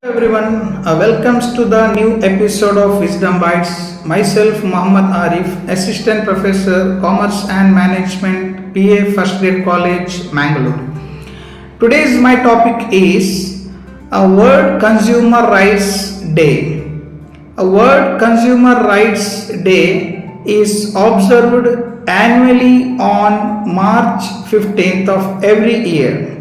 Everyone, welcomes to the new episode of Wisdom Bites. Myself, Muhammad Arif, Assistant Professor, Commerce and Management, PA First Grade College, Mangalore. Today's my topic is a World Consumer Rights Day. A World Consumer Rights Day is observed annually on March 15th of every year.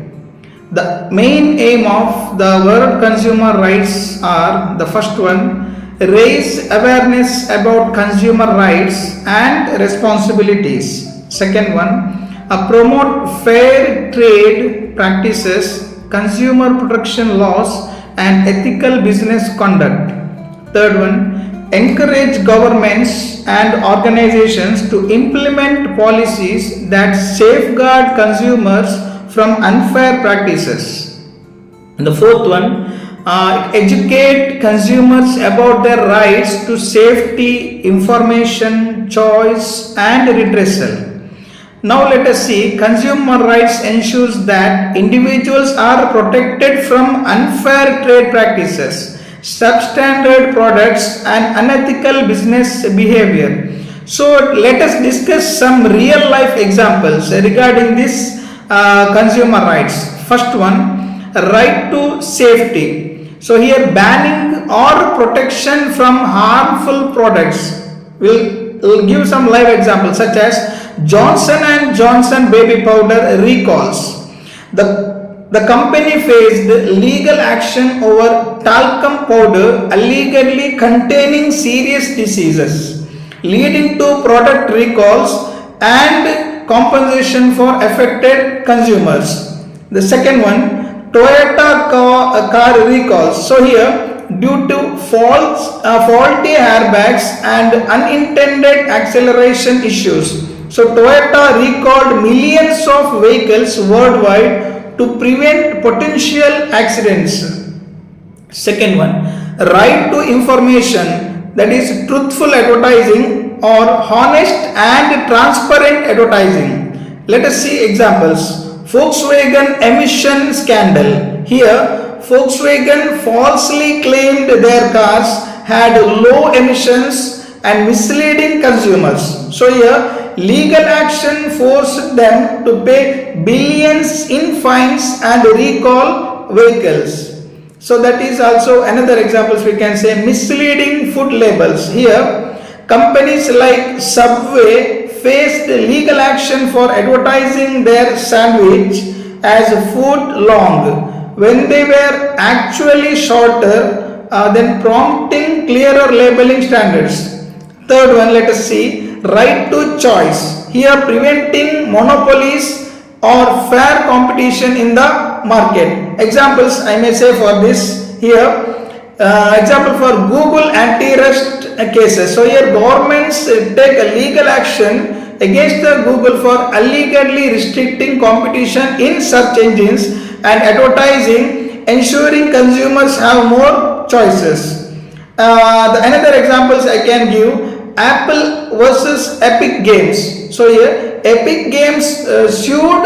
The main aim of the World Consumer Rights are the first one, raise awareness about consumer rights and responsibilities. Second one, promote fair trade practices, consumer protection laws and ethical business conduct. Third one, encourage governments and organizations to implement policies that safeguard consumers from unfair practices. And the fourth one, educate consumers about their rights to safety, information, choice and redressal. Now let us see, consumer rights ensures that individuals are protected from unfair trade practices, substandard products and unethical business behavior. So let us discuss some real life examples regarding this consumer rights. First one, right to safety. So here banning or protection from harmful products. We'll give some live examples such as Johnson and Johnson baby powder recalls. The company faced legal action over talcum powder illegally containing serious diseases, leading to product recalls and compensation for affected consumers. The second one, Toyota car recalls. So here, due to faulty airbags and unintended acceleration issues, so Toyota recalled millions of vehicles worldwide to prevent potential accidents. Second one, right to information, that is truthful advertising or honest and transparent advertising. Let us see examples. Volkswagen emission scandal. Here, Volkswagen falsely claimed their cars had low emissions and misleading consumers. So here, legal action forced them to pay billions in fines and recall vehicles. So that is also another examples we can say. Misleading food labels. Here, companies like Subway faced legal action for advertising their sandwich as foot long when they were actually shorter, than prompting clearer labeling standards. Third one, let us see, right to choice. Here, preventing monopolies or fair competition in the market. Examples I may say for this here. Example for Google antitrust cases. So here governments take a legal action against the Google for illegally restricting competition in search engines and advertising, ensuring consumers have more choices. Another examples I can give, Apple versus Epic Games. So here Epic Games sued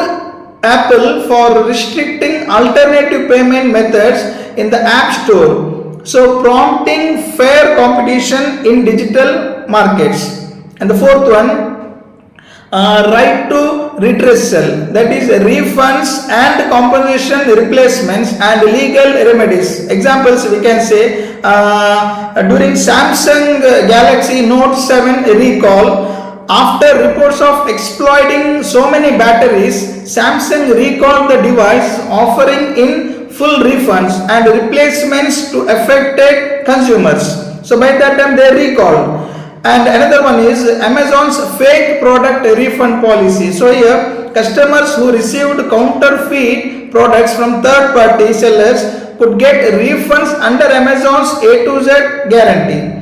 Apple for restricting alternative payment methods in the App Store, so prompting fair competition in digital markets. And the fourth one, right to redressal, that is refunds and compensation replacements and legal remedies. Examples we can say, during Samsung Galaxy Note 7 recall, after reports of exploiting so many batteries, Samsung recalled the device, offering in full refunds and replacements to affected consumers. So by that time they recalled. And another one is Amazon's fake product refund policy. So here customers who received counterfeit products from third party sellers could get refunds under Amazon's A to Z guarantee.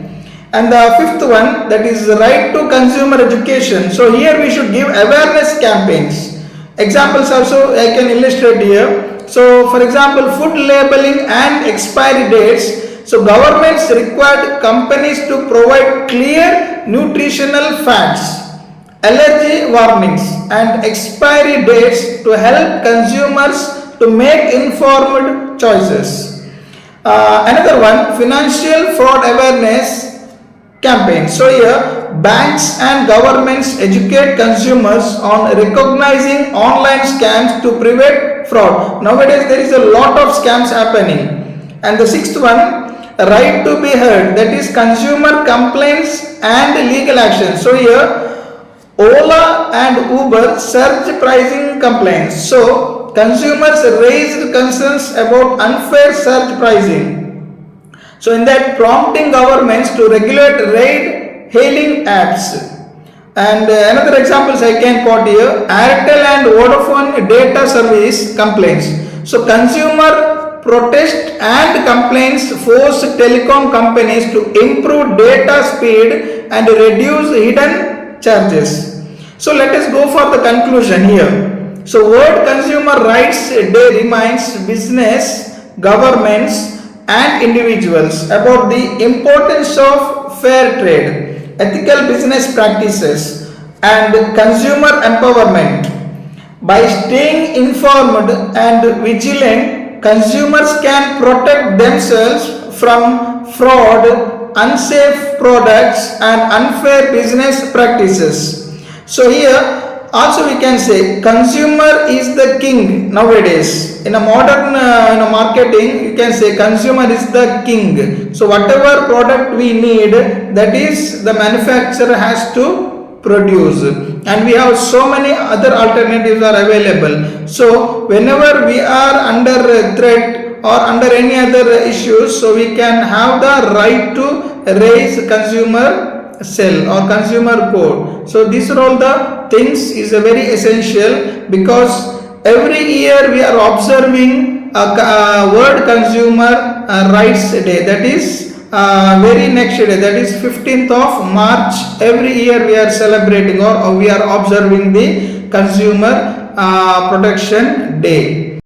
And the fifth one, that is right to consumer education. So here we should give awareness campaigns. Examples also I can illustrate here. So for example, food labeling and expiry dates. So governments required companies to provide clear nutritional facts, allergy warnings and expiry dates to help consumers to make informed choices. Another one, financial fraud awareness campaign. So here, banks and governments educate consumers on recognizing online scams to prevent fraud. Nowadays, there is a lot of scams happening. And the sixth one, right to be heard, that is consumer complaints and legal action. So here, Ola and Uber surge pricing complaints. So consumers raised concerns about unfair surge pricing. So in that, prompting governments to regulate ride hailing apps. And another examples I can quote here, Airtel and Vodafone data service complaints. So consumer protest and complaints force telecom companies to improve data speed and reduce hidden charges. So let us go for the conclusion here. So World Consumer Rights Day reminds business, governments and individuals about the importance of fair trade, ethical business practices and consumer empowerment. By staying informed and vigilant, consumers can protect themselves from fraud, unsafe products and unfair business practices. So here also we can say consumer is the king nowadays. In a modern marketing, you can say consumer is the king. So whatever product we need, that is the manufacturer has to produce, and we have so many other alternatives are available. So whenever we are under threat or under any other issues, so we can have the right to raise consumer cell or consumer code. So these are all the things is a very essential, because every year we are observing World Consumer Rights Day, that is very next day, that is 15th of March. Every year we are celebrating or we are observing the Consumer Protection Day.